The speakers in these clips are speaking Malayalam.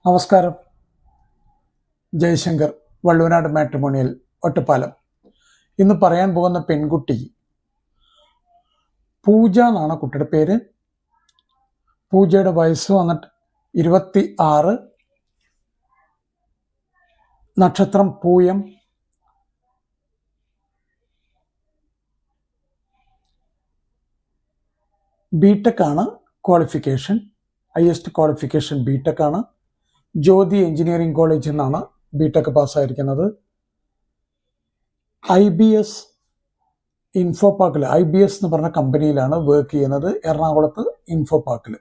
നമസ്കാരം. ജയശങ്കർ, വള്ളുവനാട് മാട്രിമോണിയൽ, ഒറ്റപ്പാലം. ഇന്ന് പറയാൻ പോകുന്ന പെൺകുട്ടി പൂജ എന്നാണ് കുട്ടിയുടെ പേര്. പൂജയുടെ വയസ്സ് വന്നിട്ട് 26, നക്ഷത്രം പൂയം, ബിടെക് ആണ് ക്വാളിഫിക്കേഷൻ, ഹയസ്റ്റ് ക്വാളിഫിക്കേഷൻ ബിടെക് ആണ്. ജ്യോതി എഞ്ചിനീയറിംഗ് കോളേജിൽ നിന്നാണ് ബിടെക് പാസ്സായിരിക്കുന്നത്. IBS ഇൻഫോപാക്കിൽ, IBS എന്ന് പറഞ്ഞ കമ്പനിയിലാണ് വർക്ക് ചെയ്യുന്നത്, എറണാകുളത്ത് ഇൻഫോപാക്കിൽ.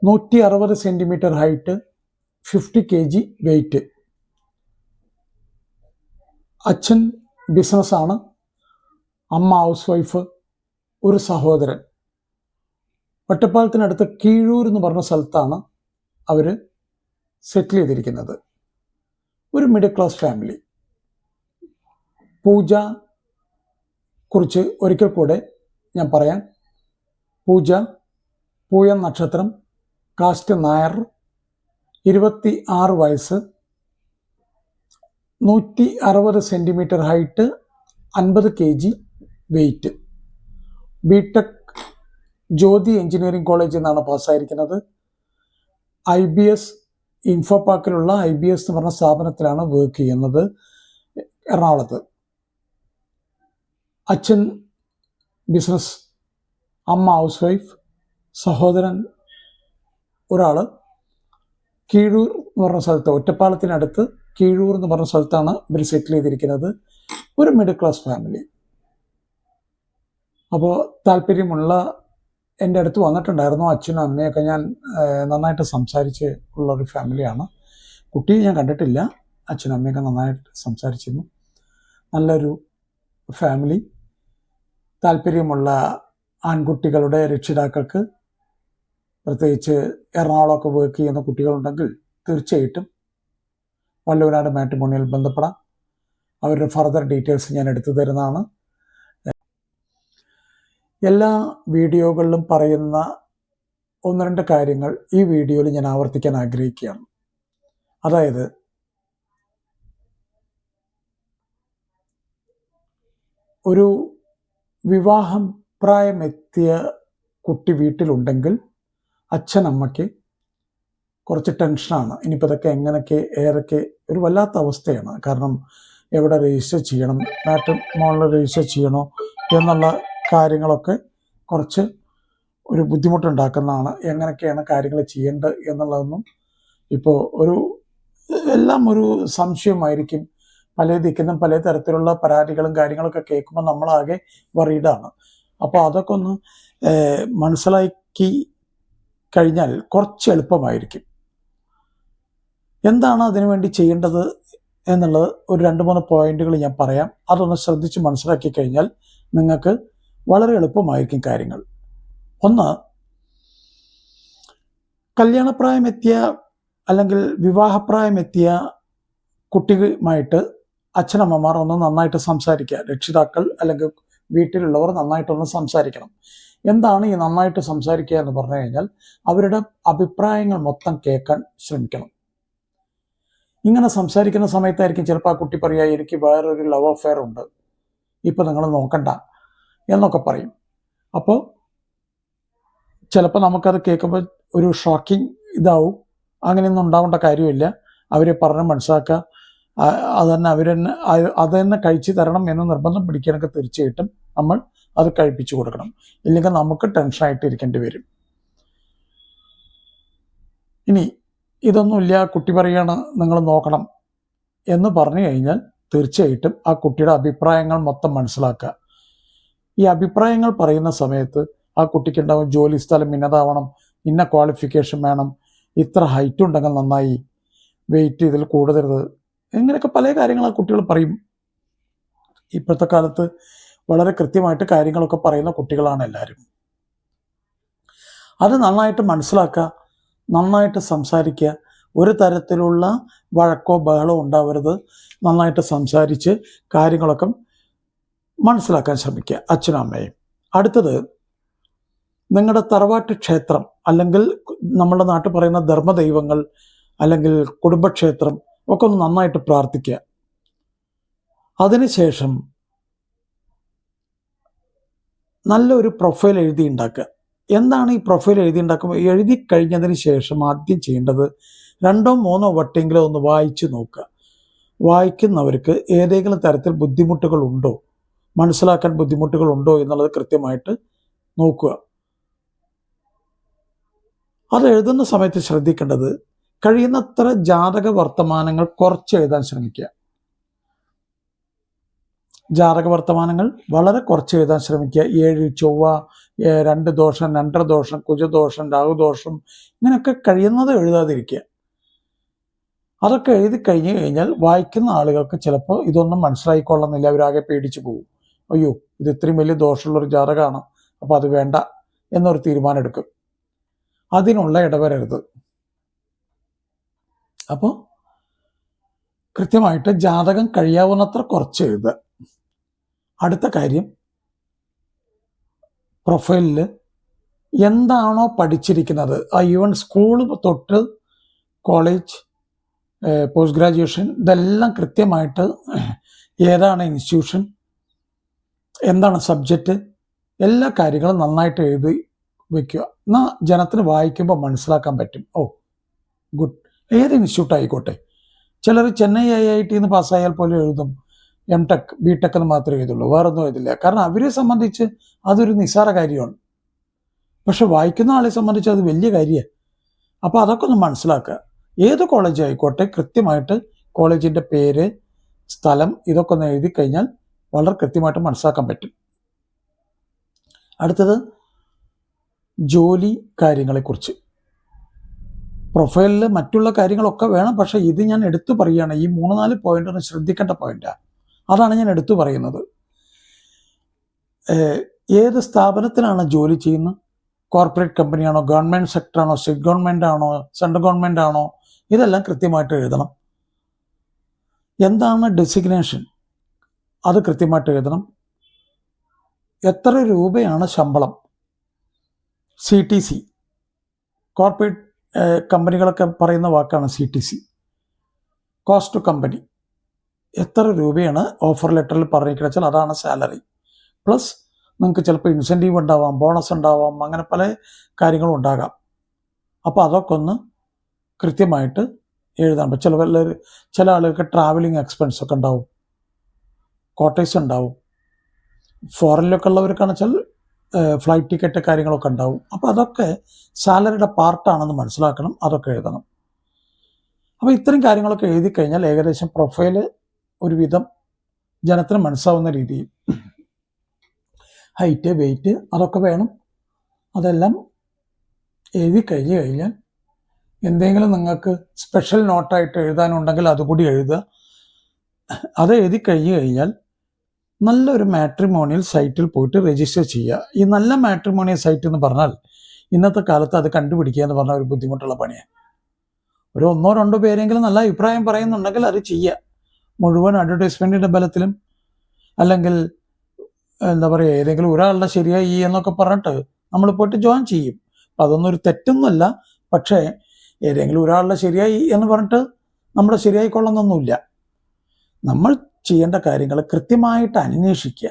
160 സെൻറ്റിമീറ്റർ ഹൈറ്റ്, 50 kg വെയിറ്റ്. അച്ഛൻ ബിസിനസ്സാണ്, അമ്മ ഹൗസ് വൈഫ്, ഒരു സഹോദരൻ. ഒറ്റപ്പാലത്തിനടുത്ത് കീഴൂർ എന്ന് പറഞ്ഞ സ്ഥലത്താണ് അവർ സെറ്റിൽ ചെയ്തിരിക്കുന്നത്. ഒരു മിഡിൽ ക്ലാസ് ഫാമിലി. പൂജ കുറിച്ച് ഒരിക്കൽ കൂടെ ഞാൻ പറയാം. പൂജ പൂയം നക്ഷത്രം, കാസ്റ്റ് നായർ, 26 വയസ്സ്, 160 centimetre height, 50 kg weight. BTech Jyothi engineering കോളേജിൽ നിന്നാണ് പാസ്സായിരിക്കുന്നത്. IBS ഇൻഫോപാക്കിലുള്ള IBS എന്ന് പറഞ്ഞ സ്ഥാപനത്തിലാണ് വർക്ക് ചെയ്യുന്നത്, എറണാകുളത്ത്. അച്ഛൻ ബിസിനസ്, അമ്മ ഹൗസ് വൈഫ്, സഹോദരൻ ഒരാൾ. കീഴൂർ എന്ന് പറഞ്ഞ സ്ഥലത്ത്, ഒറ്റപ്പാലത്തിനടുത്ത് കീഴൂർ എന്ന് പറഞ്ഞ സ്ഥലത്താണ് ഇവർ സെറ്റിൽ ചെയ്തിരിക്കുന്നത്. ഒരു മിഡിൽ ക്ലാസ് ഫാമിലി. അപ്പോൾ താല്പര്യമുള്ള എൻ്റെ അടുത്ത് വന്നിട്ടുണ്ടായിരുന്നു. അച്ഛനും അമ്മയൊക്കെ ഞാൻ നന്നായിട്ട് സംസാരിച്ച് ഉള്ളൊരു ഫാമിലിയാണ്. കുട്ടിയെ ഞാൻ കണ്ടിട്ടില്ല, അച്ഛനും അമ്മയൊക്കെ നന്നായിട്ട് സംസാരിച്ചിരുന്നു. നല്ലൊരു ഫാമിലി. താല്പര്യമുള്ള ആൺകുട്ടികളുടെ രക്ഷിതാക്കൾക്ക്, പ്രത്യേകിച്ച് എറണാകുളമൊക്കെ വർക്ക് ചെയ്യുന്ന കുട്ടികളുണ്ടെങ്കിൽ തീർച്ചയായിട്ടും വള്ളുവനാട് മാട്രിമോണിയൽ ബന്ധപ്പെടാം. അവരുടെ ഫർദർ ഡീറ്റെയിൽസ് ഞാൻ എടുത്തു തരുന്നതാണ്. എല്ലാ വീഡിയോകളിലും പറയുന്ന 1-2 കാര്യങ്ങൾ ഈ വീഡിയോയിൽ ഞാൻ ആവർത്തിക്കാൻ ആഗ്രഹിക്കുകയാണ്. അതായത്, ഒരു വിവാഹം പ്രായമെത്തിയ കുട്ടി വീട്ടിലുണ്ടെങ്കിൽ അച്ഛനമ്മയ്ക്ക് കുറച്ച് ടെൻഷനാണ്. ഇനിയിപ്പോൾ ഇതൊക്കെ എങ്ങനെയൊക്കെ ഏതൊക്കെ ഒരു വല്ലാത്ത അവസ്ഥയാണ്. കാരണം എവിടെ രജിസ്റ്റർ ചെയ്യണം, മാട്രിമോണിയിൽ രജിസ്റ്റർ ചെയ്യണോ എന്നുള്ള കാര്യങ്ങളൊക്കെ കുറച്ച് ഒരു ബുദ്ധിമുട്ടുണ്ടാക്കുന്നതാണ്. എങ്ങനെയൊക്കെയാണ് കാര്യങ്ങൾ ചെയ്യേണ്ടത് എന്നുള്ളതൊന്നും ഇപ്പോൾ എല്ലാം ഒരു സംശയമായിരിക്കും. പല ദിക്കിന്നും പല തരത്തിലുള്ള പരാതികളും കാര്യങ്ങളൊക്കെ കേൾക്കുമ്പോൾ നമ്മളാകെ വറീഡാണ്. അപ്പോൾ അതൊക്കെ ഒന്ന് മനസ്സിലാക്കി കഴിഞ്ഞാൽ കുറച്ച് എളുപ്പമായിരിക്കും. എന്താണ് അതിനുവേണ്ടി ചെയ്യേണ്ടത് എന്നുള്ളത് ഒരു 2-3 പോയിന്റുകൾ ഞാൻ പറയാം. അതൊന്ന് ശ്രദ്ധിച്ച് മനസ്സിലാക്കി കഴിഞ്ഞാൽ നിങ്ങൾക്ക് വളരെ എളുപ്പമായിരിക്കും കാര്യങ്ങൾ. ഒന്ന്, കല്യാണപ്രായമെത്തിയ അല്ലെങ്കിൽ വിവാഹപ്രായമെത്തിയ കുട്ടിയുമായിട്ട് അച്ഛനമ്മമാർ ഒന്ന് നന്നായിട്ട് സംസാരിക്കുക. രക്ഷിതാക്കൾ അല്ലെങ്കിൽ വീട്ടിലുള്ളവർ നന്നായിട്ടൊന്ന് സംസാരിക്കണം. എന്താണ് ഈ നന്നായിട്ട് സംസാരിക്കുക എന്ന് പറഞ്ഞു കഴിഞ്ഞാൽ, അവരുടെ അഭിപ്രായങ്ങൾ മൊത്തം കേൾക്കാൻ ശ്രമിക്കണം. ഇങ്ങനെ സംസാരിക്കുന്ന സമയത്തായിരിക്കും ചിലപ്പോൾ ആ കുട്ടി പറയുക, എനിക്ക് വേറൊരു ലവ് അഫെയർ ഉണ്ട്, ഇപ്പം നിങ്ങൾ നോക്കണ്ട എന്നൊക്കെ പറയും. അപ്പോൾ ചിലപ്പോൾ നമുക്കത് കേൾക്കുമ്പോൾ ഒരു ഷോക്കിംഗ് ഇതാവും. അങ്ങനെയൊന്നും ഉണ്ടാവേണ്ട കാര്യമില്ല. അവരെ പറഞ്ഞ് മനസ്സിലാക്കുക. അത് തന്നെ കഴിച്ചു തരണം എന്ന് നിർബന്ധം പിടിക്കാനൊക്കെ തീർച്ചയായിട്ടും നമ്മൾ അത് കഴിപ്പിച്ചു കൊടുക്കണം. ഇല്ലെങ്കിൽ നമുക്ക് ടെൻഷനായിട്ട് ഇരിക്കേണ്ടി വരും. ഇനി ഇതൊന്നുമില്ല, കുട്ടി പറയുകയാണ് നിങ്ങൾ നോക്കണം എന്ന് പറഞ്ഞു കഴിഞ്ഞാൽ തീർച്ചയായിട്ടും ആ കുട്ടിയുടെ അഭിപ്രായങ്ങൾ മൊത്തം മനസ്സിലാക്കുക. ഈ അഭിപ്രായങ്ങൾ പറയുന്ന സമയത്ത് ആ കുട്ടിക്കുണ്ടാവും ജോലി സ്ഥലം ഇന്നതാവണം, ഇന്ന ക്വാളിഫിക്കേഷൻ വേണം, ഇത്ര ഹൈറ്റ് ഉണ്ടെങ്കിൽ നന്നായി, വെയിറ്റ് ഇതിൽ കൂടുതരുത്, ഇങ്ങനെയൊക്കെ പല കാര്യങ്ങൾ ആ കുട്ടികൾ പറയും. ഇപ്പോഴത്തെ കാലത്ത് വളരെ കൃത്യമായിട്ട് കാര്യങ്ങളൊക്കെ പറയുന്ന കുട്ടികളാണ് എല്ലാവരും. അത് നന്നായിട്ട് മനസ്സിലാക്കുക, നന്നായിട്ട് സംസാരിക്കുക. ഒരു തരത്തിലുള്ള വഴക്കോ ബഹളോ ഉണ്ടാവരുത്. നന്നായിട്ട് സംസാരിച്ച് കാര്യങ്ങളൊക്കെ മനസ്സിലാക്കാൻ ശ്രമിക്കുക, അച്ഛനും അമ്മയും. അടുത്തത്, നിങ്ങളുടെ തറവാട്ട് ക്ഷേത്രം അല്ലെങ്കിൽ നമ്മുടെ നാട്ടിൽ പറയുന്ന ധർമ്മദൈവങ്ങൾ അല്ലെങ്കിൽ കുടുംബക്ഷേത്രം ഒക്കെ ഒന്ന് നന്നായിട്ട് പ്രാർത്ഥിക്കുക. അതിനുശേഷം നല്ലൊരു പ്രൊഫൈൽ എഴുതി ഉണ്ടാക്കുക. എന്താണ് ഈ പ്രൊഫൈൽ എഴുതി ഉണ്ടാക്കുമ്പോൾ? എഴുതി കഴിഞ്ഞതിന് ശേഷം ആദ്യം ചെയ്യേണ്ടത് 2-3 വട്ടെങ്കിലും ഒന്ന് വായിച്ചു നോക്കുക. വായിക്കുന്നവർക്ക് ഏതെങ്കിലും തരത്തിൽ ബുദ്ധിമുട്ടുകൾ ഉണ്ടോ, മനസ്സിലാക്കാൻ ബുദ്ധിമുട്ടുകൾ ഉണ്ടോ എന്നുള്ളത് കൃത്യമായിട്ട് നോക്കുക. അത് എഴുതുന്ന സമയത്ത് ശ്രദ്ധിക്കേണ്ടത് കഴിയുന്നത്ര ജാതക വർത്തമാനങ്ങൾ കുറച്ച് എഴുതാൻ ശ്രമിക്കുക. ജാതക വർത്തമാനങ്ങൾ വളരെ കുറച്ച് എഴുതാൻ ശ്രമിക്കുക. 7 ചൊവ്വ, 2 ദോഷം, 2.5 ദോഷം, കുജദോഷം, രാഹുദോഷം, ഇങ്ങനെയൊക്കെ കഴിയുന്നത് എഴുതാതിരിക്കുക. അതൊക്കെ എഴുതി കഴിഞ്ഞു കഴിഞ്ഞാൽ വായിക്കുന്ന ആളുകൾക്ക് ചിലപ്പോൾ ഇതൊന്നും മനസ്സിലായിക്കൊള്ളുന്നില്ല. അവരാകെ പേടിച്ചു പോകും. അയ്യോ, ഇത് ഇത്രയും വലിയ ദോഷമുള്ളൊരു ജാതകമാണ്, അപ്പോൾ അത് വേണ്ട എന്നൊരു തീരുമാനം എടുക്കും. അതിനുള്ള ഇടവരരുത്. അപ്പോൾ കൃത്യമായിട്ട് ജാതകം കഴിയാവുന്നത്ര കുറച്ച് എഴുതുക. അടുത്ത കാര്യം, പ്രൊഫൈലിൽ എന്താണോ പഠിച്ചിരിക്കുന്നത്, ഈവൻ സ്കൂൾ തൊട്ട് കോളേജ്, പോസ്റ്റ് ഗ്രാജുവേഷൻ, ഇതെല്ലാം കൃത്യമായിട്ട് ഏതാണ് ഇൻസ്റ്റിറ്റ്യൂഷൻ, എന്താണ് സബ്ജക്റ്റ്, എല്ലാ കാര്യങ്ങളും നന്നായിട്ട് എഴുതി വയ്ക്കുക. എന്നാൽ ജനത്തിന് വായിക്കുമ്പോൾ മനസ്സിലാക്കാൻ പറ്റും. ഓ ഗുഡ്, ഏത് ഇൻസ്റ്റിറ്റ്യൂട്ട് ആയിക്കോട്ടെ. ചിലർ ചെന്നൈ IIT എന്ന് പാസ്സായാൽ പോലും എഴുതും MTech BTech എന്ന് മാത്രമേ എഴുതുള്ളൂ, വേറൊന്നും എഴുതില്ല. കാരണം അവരെ സംബന്ധിച്ച് അതൊരു നിസ്സാര കാര്യമാണ്. പക്ഷെ വായിക്കുന്ന ആളെ സംബന്ധിച്ച് അത് വലിയ കാര്യമാണ്. അപ്പോൾ അതൊക്കെ ഒന്ന് മനസ്സിലാക്കുക. ഏത് കോളേജ് ആയിക്കോട്ടെ കൃത്യമായിട്ട് കോളേജിൻ്റെ പേര്, സ്ഥലം, ഇതൊക്കെ ഒന്ന് എഴുതി കഴിഞ്ഞാൽ വളരെ കൃത്യമായിട്ട് മനസ്സിലാക്കാൻ പറ്റും. അടുത്തത് ജോലി കാര്യങ്ങളെക്കുറിച്ച്. പ്രൊഫൈലിൽ മറ്റുള്ള കാര്യങ്ങളൊക്കെ വേണം, പക്ഷേ ഇത് ഞാൻ എടുത്തു പറയുകയാണ്. ഈ 3-4 പോയിന്റ് ഒന്ന് ശ്രദ്ധിക്കേണ്ട പോയിന്റാണ്. അതാണ് ഞാൻ എടുത്തു പറയുന്നത്. ഏത് സ്ഥാപനത്തിലാണ് ജോലി ചെയ്യുന്നത്? കോർപ്പറേറ്റ് കമ്പനിയാണോ, ഗവൺമെൻറ് സെക്ടറാണോ, സ്റ്റേറ്റ് ഗവൺമെൻറ് ആണോ, സെൻട്രൽ ഗവൺമെൻറ് ആണോ, ഇതെല്ലാം കൃത്യമായിട്ട് എഴുതണം. എന്താണ് ഡെസിഗ്നേഷൻ, അത് കൃത്യമായിട്ട് എഴുതണം. എത്ര രൂപയാണ് ശമ്പളം? CTC, കോർപ്പറേറ്റ് കമ്പനികളൊക്കെ പറയുന്ന വാക്കാണ് CTC, കോസ്റ്റ് ടു കമ്പനി. എത്ര രൂപയാണ് ഓഫർ ലെറ്ററിൽ പറഞ്ഞിരിക്കുന്നത് വെച്ചാൽ അതാണ് സാലറി. പ്ലസ് നിങ്ങൾക്ക് ചിലപ്പോൾ ഇൻസെൻറ്റീവ് ഉണ്ടാവാം, ബോണസ് ഉണ്ടാവാം, അങ്ങനെ പല കാര്യങ്ങളും ഉണ്ടാകാം. അപ്പോൾ അതൊക്കെ ഒന്ന് കൃത്യമായിട്ട് എഴുതാൻ പറ്റും. ചില ആളുകൾക്ക് ട്രാവലിംഗ് എക്സ്പെൻസ് ഒക്കെ ഉണ്ടാവും, കോട്ടേഴ്സ് ഉണ്ടാവും. ഫോറിനിലൊക്കെ ഉള്ളവർക്കാണെന്ന് വെച്ചാൽ ഫ്ലൈറ്റ് ടിക്കറ്റ് കാര്യങ്ങളൊക്കെ ഉണ്ടാവും. അപ്പോൾ അതൊക്കെ സാലറിയുടെ പാർട്ടാണെന്ന് മനസ്സിലാക്കണം, അതൊക്കെ എഴുതണം. അപ്പോൾ ഇത്തരം കാര്യങ്ങളൊക്കെ എഴുതി കഴിഞ്ഞാൽ ഏകദേശം പ്രൊഫൈല് ഒരുവിധം ജനത്തിന് മനസ്സാവുന്ന രീതിയിൽ, ഹൈറ്റ്, വെയിറ്റ്, അതൊക്കെ വേണം. അതെല്ലാം എഴുതി കഴിഞ്ഞ് കഴിഞ്ഞാൽ എന്തെങ്കിലും നിങ്ങൾക്ക് സ്പെഷ്യൽ നോട്ടായിട്ട് എഴുതാനുണ്ടെങ്കിൽ അതുകൂടി എഴുതുക. അത് എഴുതി കഴിഞ്ഞ് കഴിഞ്ഞാൽ നല്ലൊരു മാട്രിമോണിയൽ സൈറ്റിൽ പോയിട്ട് രജിസ്റ്റർ ചെയ്യുക. ഈ നല്ല മാട്രിമോണിയൽ സൈറ്റ് എന്ന് പറഞ്ഞാൽ ഇന്നത്തെ കാലത്ത് അത് കണ്ടുപിടിക്കുക എന്ന് പറഞ്ഞാൽ ഒരു ബുദ്ധിമുട്ടുള്ള പണിയാണ്. ഒരു 1-2 പേരെങ്കിലും നല്ല അഭിപ്രായം പറയുന്നുണ്ടെങ്കിൽ അത് ചെയ്യുക. മുഴുവൻ അഡ്വർടൈസ്മെൻറ്റിൻ്റെ ബലത്തിലും അല്ലെങ്കിൽ എന്താ പറയുക, ഏതെങ്കിലും ഒരാളുടെ ശരിയായി എന്നൊക്കെ പറഞ്ഞിട്ട് നമ്മൾ പോയിട്ട് ജോയിൻ ചെയ്യും. അപ്പം അതൊന്നും ഒരു തെറ്റൊന്നുമല്ല. പക്ഷേ ഏതെങ്കിലും ഒരാളുടെ ശരിയായി എന്ന് പറഞ്ഞിട്ട് നമ്മുടെ ശരിയായിക്കൊള്ളുന്നൊന്നുമില്ല. നമ്മൾ ചെയ്യേണ്ട കാര്യങ്ങൾ കൃത്യമായിട്ട് അന്വേഷിക്കുക.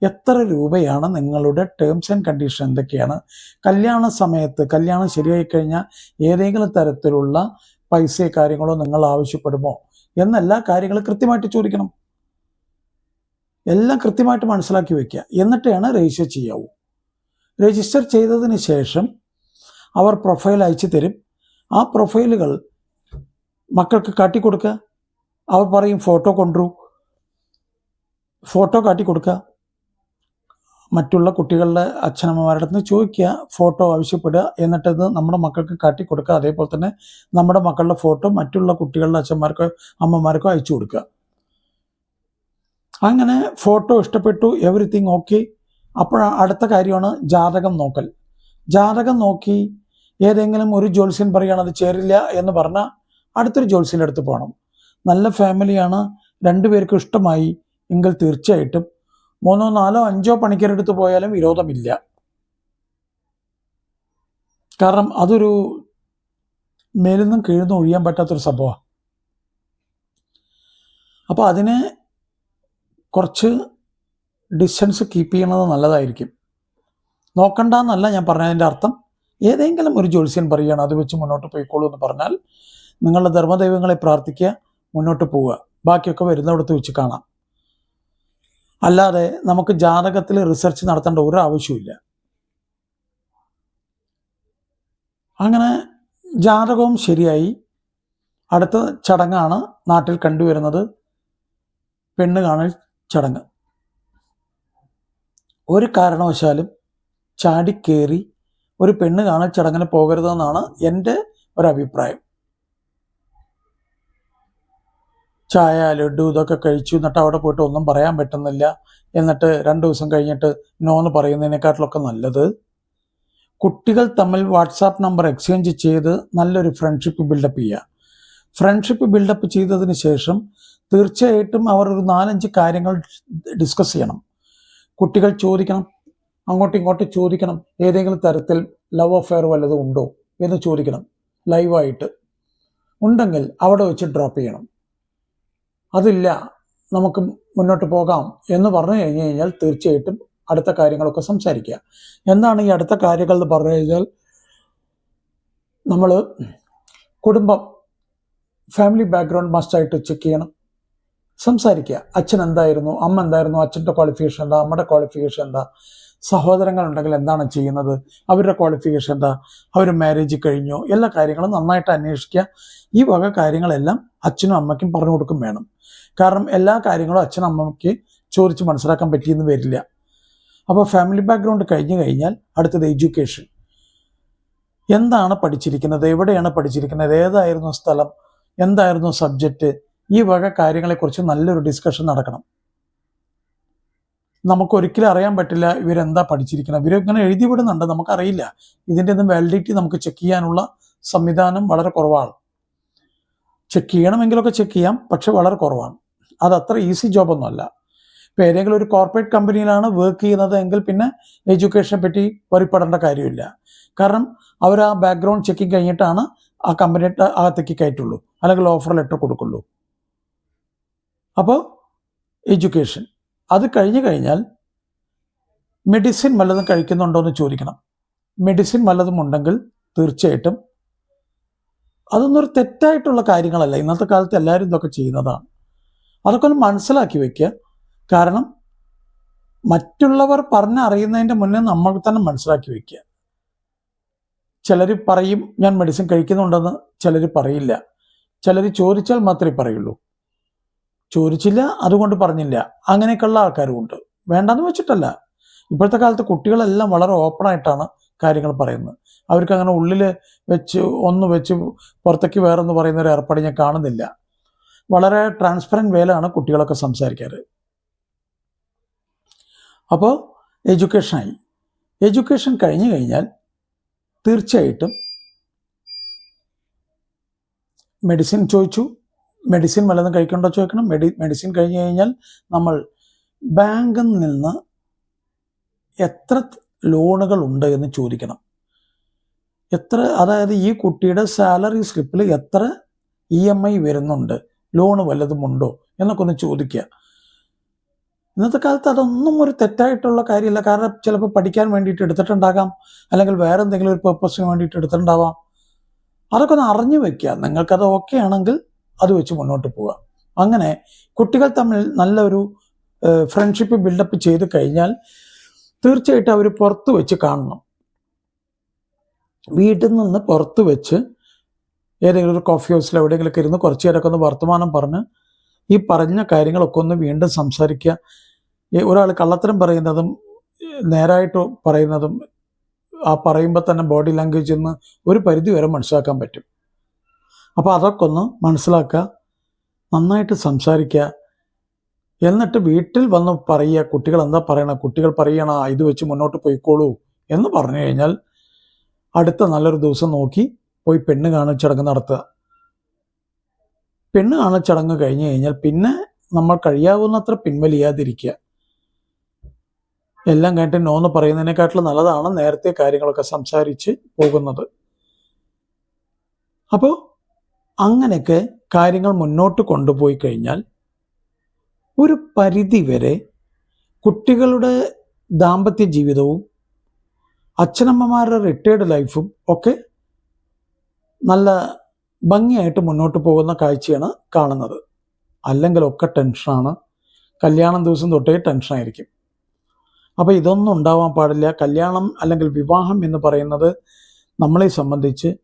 എത്ര രൂപയാണ് നിങ്ങളുടെ ടേംസ് ആൻഡ് കണ്ടീഷൻ, എന്തൊക്കെയാണ്? കല്യാണ സമയത്ത് കല്യാണം ശരിയായി കഴിഞ്ഞാൽ ഏതെങ്കിലും തരത്തിലുള്ള പൈസയോ കാര്യങ്ങളോ നിങ്ങൾ ആവശ്യപ്പെടുമോ എന്നെല്ലാ കാര്യങ്ങളും കൃത്യമായിട്ട് ചോദിക്കണം. എല്ലാം കൃത്യമായിട്ട് മനസ്സിലാക്കി വയ്ക്കുക. എന്നിട്ടാണ് രജിസ്റ്റർ ചെയ്യാവൂ. രജിസ്റ്റർ ചെയ്തതിന് ശേഷം അവർ പ്രൊഫൈൽ അയച്ചു തരും. ആ പ്രൊഫൈലുകൾ മക്കൾക്ക് കാട്ടിക്കൊടുക്കുക. അവർ പറയും ഫോട്ടോ കൊണ്ടുവരൂ, ഫോട്ടോ കാട്ടിക്കൊടുക്കുക. മറ്റുള്ള കുട്ടികളുടെ അച്ഛനമ്മമാരുടെ അടുത്ത് ചോദിക്കുക, ഫോട്ടോ ആവശ്യപ്പെടുക. എന്നിട്ടത് നമ്മുടെ മക്കൾക്ക് കാട്ടിക്കൊടുക്കുക. അതേപോലെ തന്നെ നമ്മുടെ മക്കളുടെ ഫോട്ടോ മറ്റുള്ള കുട്ടികളുടെ അച്ഛന്മാർക്കോ അമ്മമാർക്കോ അയച്ചു കൊടുക്കുക. അങ്ങനെ ഫോട്ടോ ഇഷ്ടപ്പെട്ടു, എവറിത്തിങ് ഓക്കെ. അപ്പോൾ അടുത്ത കാര്യമാണ് ജാതകം നോക്കൽ. ജാതകം നോക്കി ഏതെങ്കിലും ഒരു ജ്യോത്സ്യൻ പറയുകയാണ് അത് ചേരില്ല എന്ന് പറഞ്ഞാൽ അടുത്തൊരു ജ്യോത്സ്യൻ്റെ അടുത്ത് പോകണം. നല്ല ഫാമിലിയാണ്, 2 പേർക്കും ഇഷ്ടമായി എങ്കിൽ തീർച്ചയായിട്ടും 3, 4, 5 പണിക്കരെടുത്ത് പോയാലും വിരോധമില്ല. കാരണം അതൊരു മേലിന്നും കീഴ്ന്നും ഒഴിയാൻ പറ്റാത്തൊരു സംഭവമാണ്. അപ്പോൾ അതിനെ കുറച്ച് ഡിസ്റ്റൻസ് കീപ്പ് ചെയ്യുന്നത് നല്ലതായിരിക്കും. നോക്കണ്ടെന്നല്ല ഞാൻ പറഞ്ഞതിൻ്റെ അർത്ഥം. ഏതെങ്കിലും ഒരു ജ്യോത്സ്യൻ പറയുകയാണ് അത് വെച്ച് മുന്നോട്ട് പോയിക്കോളൂ എന്ന് പറഞ്ഞാൽ നിങ്ങളുടെ ധർമ്മദൈവങ്ങളെ പ്രാർത്ഥിക്കുക, മുന്നോട്ട് പോവുക, ബാക്കിയൊക്കെ വരുന്നിടത്ത് വെച്ച് കാണാം. അല്ലാതെ നമുക്ക് ജാതകത്തിൽ റിസർച്ച് നടത്തേണ്ട ഒരു ആവശ്യമില്ല. അങ്ങനെ ജാതകവും ശരിയായി. അടുത്ത ചടങ്ങാണ് നാട്ടിൽ കണ്ടുവരുന്നത്, പെണ്ണ് കാണൽ ചടങ്ങ്. ഒരു കാരണവശാലും ചാടിക്കേറി ഒരു പെണ്ണ് കാണൽ ചടങ്ങിന് പോകരുതെന്നാണ് എൻ്റെ ഒരഭിപ്രായം. ചായ ലഡു ഇതൊക്കെ കഴിച്ചു, എന്നിട്ട് അവിടെ പോയിട്ട് ഒന്നും പറയാൻ പറ്റുന്നില്ല, എന്നിട്ട് 2 ദിവസം കഴിഞ്ഞിട്ട് നോന്ന് പറയുന്നതിനെക്കാട്ടിലൊക്കെ നല്ലത് കുട്ടികൾ തമ്മിൽ വാട്സാപ്പ് നമ്പർ എക്സ്ചേഞ്ച് ചെയ്ത് നല്ലൊരു ഫ്രണ്ട്ഷിപ്പ് ബിൽഡപ്പ് ചെയ്യുക. ഫ്രണ്ട്ഷിപ്പ് ബിൽഡപ്പ് ചെയ്തതിന് ശേഷം തീർച്ചയായിട്ടും അവർ ഒരു 4-5 കാര്യങ്ങൾ ഡിസ്കസ് ചെയ്യണം. കുട്ടികൾ ചോദിക്കണം, അങ്ങോട്ടും ഇങ്ങോട്ടും ചോദിക്കണം, ഏതെങ്കിലും തരത്തിൽ ലവ് അഫെയർ വല്ലതും ഉണ്ടോ എന്ന് ചോദിക്കണം. ലൈവായിട്ട് ഉണ്ടെങ്കിൽ അവിടെ വെച്ച് ഡ്രോപ്പ് ചെയ്യണം. അതില്ല, നമുക്ക് മുന്നോട്ട് പോകാം എന്ന് പറഞ്ഞു കഴിഞ്ഞു കഴിഞ്ഞാൽ തീർച്ചയായിട്ടും അടുത്ത കാര്യങ്ങളൊക്കെ സംസാരിക്കുക. എന്താണ് ഈ അടുത്ത കാര്യങ്ങൾ എന്ന് പറഞ്ഞു കഴിഞ്ഞാൽ, നമ്മൾ കുടുംബം ഫാമിലി ബാക്ക്ഗ്രൗണ്ട് മസ്റ്റായിട്ട് ചെക്ക് ചെയ്യണം. സംസാരിക്കുക. അച്ഛൻ എന്തായിരുന്നു, അമ്മ എന്തായിരുന്നു, അച്ഛൻ്റെ ക്വാളിഫിക്കേഷൻ എന്താ, അമ്മയുടെ ക്വാളിഫിക്കേഷൻ എന്താ, സഹോദരങ്ങളുണ്ടെങ്കിൽ എന്താണ് ചെയ്യുന്നത്, അവരുടെ ക്വാളിഫിക്കേഷൻ എന്താ, അവർ മാരേജ് കഴിഞ്ഞോ, എല്ലാ കാര്യങ്ങളും നന്നായിട്ട് അന്വേഷിക്കുക. ഈ വക കാര്യങ്ങളെല്ലാം അച്ഛനും അമ്മയ്ക്കും പറഞ്ഞു കൊടുക്കും വേണം. കാരണം എല്ലാ കാര്യങ്ങളും അച്ഛനും അമ്മയ്ക്ക് ചോദിച്ച് മനസ്സിലാക്കാൻ പറ്റിയെന്ന് വരില്ല. അപ്പോൾ ഫാമിലി ബാക്ക്ഗ്രൗണ്ട് കഴിഞ്ഞു കഴിഞ്ഞാൽ അടുത്തത് എഡ്യൂക്കേഷൻ. എന്താണ് പഠിച്ചിരിക്കുന്നത്, എവിടെയാണ് പഠിച്ചിരിക്കുന്നത്, ഏതായിരുന്നു സ്ഥലം, എന്തായിരുന്നു സബ്ജക്റ്റ്, ഈ വക കാര്യങ്ങളെക്കുറിച്ച് നല്ലൊരു ഡിസ്കഷൻ നടക്കണം. നമുക്കൊരിക്കലും അറിയാൻ പറ്റില്ല ഇവരെന്താ പഠിച്ചിരിക്കുന്നത്. ഇവരിങ്ങനെ എഴുതി വിടുന്നുണ്ട്, നമുക്കറിയില്ല. ഇതിൻ്റെ ഒന്നും വാലിഡിറ്റി നമുക്ക് ചെക്ക് ചെയ്യാനുള്ള സംവിധാനം വളരെ കുറവാണ്. ചെക്ക് ചെയ്യണമെങ്കിലൊക്കെ ചെക്ക് ചെയ്യാം, പക്ഷെ വളരെ കുറവാണ്. അത് അത്ര ഈസി ജോബൊന്നുമല്ല. ഇപ്പോൾ ഏതെങ്കിലും ഒരു കോർപ്പറേറ്റ് കമ്പനിയിലാണ് വർക്ക് ചെയ്യുന്നത് എങ്കിൽ പിന്നെ എഡ്യൂക്കേഷനെ പറ്റി വറിപ്പെടേണ്ട കാര്യമില്ല. കാരണം അവർ ആ ബാക്ക്ഗ്രൗണ്ട് ചെക്കിങ് കഴിഞ്ഞിട്ടാണ് ആ കമ്പനിയുടെ അകത്തേക്ക് കയറ്റുള്ളൂ, അല്ലെങ്കിൽ ഓഫർ ലെറ്റർ കൊടുക്കുള്ളൂ. അപ്പോൾ എഡ്യൂക്കേഷൻ അത് കഴിഞ്ഞു കഴിഞ്ഞാൽ മെഡിസിൻ വല്ലതും കഴിക്കുന്നുണ്ടോ എന്ന് ചോദിക്കണം. മെഡിസിൻ വല്ലതും ഉണ്ടെങ്കിൽ തീർച്ചയായിട്ടും അതൊന്നും ഒരു തെറ്റായിട്ടുള്ള കാര്യങ്ങളല്ല. ഇന്നത്തെ കാലത്ത് എല്ലാവരും ഇതൊക്കെ ചെയ്യുന്നതാണ്. അതൊക്കെ ഒന്ന് മനസ്സിലാക്കി വെക്കുക. കാരണം മറ്റുള്ളവർ പറഞ്ഞറിയുന്നതിൻ്റെ മുന്നേ നമ്മൾ തന്നെ മനസ്സിലാക്കി വെക്കുക. ചിലർ പറയും ഞാൻ മെഡിസിൻ കഴിക്കുന്നുണ്ടെന്ന്, ചിലർ പറയില്ല. ചിലർ ചോദിച്ചാൽ മാത്രമേ പറയുള്ളൂ, ചോദിച്ചില്ല അതുകൊണ്ട് പറഞ്ഞില്ല, അങ്ങനെയൊക്കെയുള്ള ആൾക്കാരുമുണ്ട്. വേണ്ടെന്ന് വെച്ചിട്ടല്ല. ഇപ്പോഴത്തെ കാലത്ത് കുട്ടികളെല്ലാം വളരെ ഓപ്പണായിട്ടാണ് കാര്യങ്ങൾ പറയുന്നത്. അവർക്ക് അങ്ങനെ ഉള്ളിൽ വെച്ച് പുറത്തേക്ക് വേറൊന്ന് പറയുന്ന ഒരു ഏർപ്പാട് ഞാൻ കാണുന്നില്ല. വളരെ ട്രാൻസ്പെറൻറ്റ് വേയിലാണ് കുട്ടികളൊക്കെ സംസാരിക്കാറ്. അപ്പോൾ എഡ്യൂക്കേഷനായി. എഡ്യൂക്കേഷൻ കഴിഞ്ഞു കഴിഞ്ഞാൽ തീർച്ചയായിട്ടും മെഡിസിൻ ചോദിച്ചു, മെഡിസിൻ വല്ലതും കഴിക്കണ്ടോ ചോദിക്കണം. മെഡിസിൻ കഴിഞ്ഞു കഴിഞ്ഞാൽ നമ്മൾ ബാങ്കിൽ നിന്ന് എത്ര ലോണുകൾ ഉണ്ട് എന്ന് ചോദിക്കണം. അതായത് ഈ കുട്ടിയുടെ സാലറി സ്ലിപ്പിൽ എത്ര EMI വരുന്നുണ്ട്, ലോണ് വല്ലതും ഉണ്ടോ എന്നൊക്കെ ഒന്ന് ചോദിക്കുക. ഇന്നത്തെ കാലത്ത് അതൊന്നും ഒരു തെറ്റായിട്ടുള്ള കാര്യമില്ല. കാരണം ചിലപ്പോൾ പഠിക്കാൻ വേണ്ടിയിട്ട് എടുത്തിട്ടുണ്ടാകാം, അല്ലെങ്കിൽ വേറെ എന്തെങ്കിലും ഒരു പർപ്പസിന് വേണ്ടിയിട്ട് എടുത്തിട്ടുണ്ടാവാം. അതൊക്കെ ഒന്ന് അറിഞ്ഞു വെക്കുക. നിങ്ങൾക്കത് ഓക്കെ ആണെങ്കിൽ അത് വെച്ച് മുന്നോട്ട് പോവുക. അങ്ങനെ കുട്ടികൾ തമ്മിൽ നല്ലൊരു ഫ്രണ്ട്ഷിപ്പ് ബിൽഡപ്പ് ചെയ്ത് കഴിഞ്ഞാൽ തീർച്ചയായിട്ടും അവർ പുറത്ത് വെച്ച് കാണണം. വീട്ടിൽ നിന്ന് പുറത്ത് വെച്ച് ഏതെങ്കിലും ഒരു കോഫി ഹൗസിൽ എവിടെയെങ്കിലുമൊക്കെ ഇരുന്ന് കുറച്ച് നേരമൊക്കെ ഒന്ന് വർത്തമാനം പറഞ്ഞ് ഈ പറഞ്ഞ കാര്യങ്ങളൊക്കെ ഒന്ന് വീണ്ടും സംസാരിക്കുക. ഒരാൾ കള്ളത്തരം പറയുന്നതും നേരായിട്ട് പറയുന്നതും ആ പറയുമ്പോൾ തന്നെ ബോഡി ലാംഗ്വേജ് എന്ന് ഒരു പരിധി വരെ മനസ്സിലാക്കാൻ പറ്റും. അപ്പോൾ അതൊക്കെ ഒന്ന് മനസ്സിലാക്കുക, നന്നായിട്ട് സംസാരിക്കുക. എന്നിട്ട് വീട്ടിൽ വന്ന് പറയുക, കുട്ടികൾ എന്താ പറയണ, കുട്ടികൾ പറയണ ഇത് വെച്ച് മുന്നോട്ട് പോയിക്കോളൂ എന്ന് പറഞ്ഞു കഴിഞ്ഞാൽ അടുത്ത നല്ലൊരു ദിവസം നോക്കി പോയി പെണ്ണ് കാണൽ ചടങ്ങ് നടത്തുക. പെണ്ണ് കാണൽ ചടങ്ങ് കഴിഞ്ഞ് കഴിഞ്ഞാൽ പിന്നെ നമ്മൾ കഴിയാവുന്നത്ര പിൻവലിയാതിരിക്കുക. എല്ലാം കേട്ട് നോന്ന് പറയുന്നതിനെക്കാട്ടിലും നല്ലതാണ് നേരത്തെ കാര്യങ്ങളൊക്കെ സംസാരിച്ച് പോകുന്നത്. അപ്പോൾ അങ്ങനെയൊക്കെ കാര്യങ്ങൾ മുന്നോട്ട് കൊണ്ടുപോയി കഴിഞ്ഞാൽ ഒരു പരിധി വരെ കുട്ടികളുടെ ദാമ്പത്യ ജീവിതവും അച്ഛനമ്മമാരുടെ റിട്ടയർഡ് ലൈഫും ഒക്കെ നല്ല ഭംഗിയായിട്ട് മുന്നോട്ട് പോകുന്ന കാഴ്ചയാണ് കാണുന്നത്. അല്ലെങ്കിലൊക്കെ ടെൻഷനാണ്. കല്യാണം ദിവസം തൊട്ടേ ടെൻഷനായിരിക്കും. അപ്പോൾ ഇതൊന്നും ഉണ്ടാവാൻ പാടില്ല. കല്യാണം അല്ലെങ്കിൽ വിവാഹം എന്ന് പറയുന്നത് നമ്മളെ സംബന്ധിച്ച്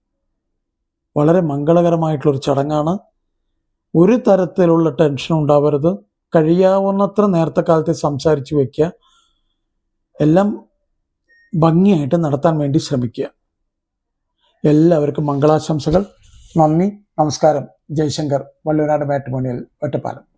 വളരെ മംഗളകരമായിട്ടുള്ളൊരു ചടങ്ങാണ്. ഒരു തരത്തിലുള്ള ടെൻഷൻ ഉണ്ടാവരുത്. കഴിയാവുന്നത്ര നേരത്തെ കാലത്ത് സംസാരിച്ച് വയ്ക്കുക. എല്ലാം ഭംഗിയായിട്ട് നടത്താൻ വേണ്ടി ശ്രമിക്കുക. എല്ലാവർക്കും മംഗളാശംസകൾ. നന്ദി, നമസ്കാരം. ജയശങ്കർ, വള്ളുവനാട് മാട്രിമോണിയൽ, ഒറ്റപ്പാലം.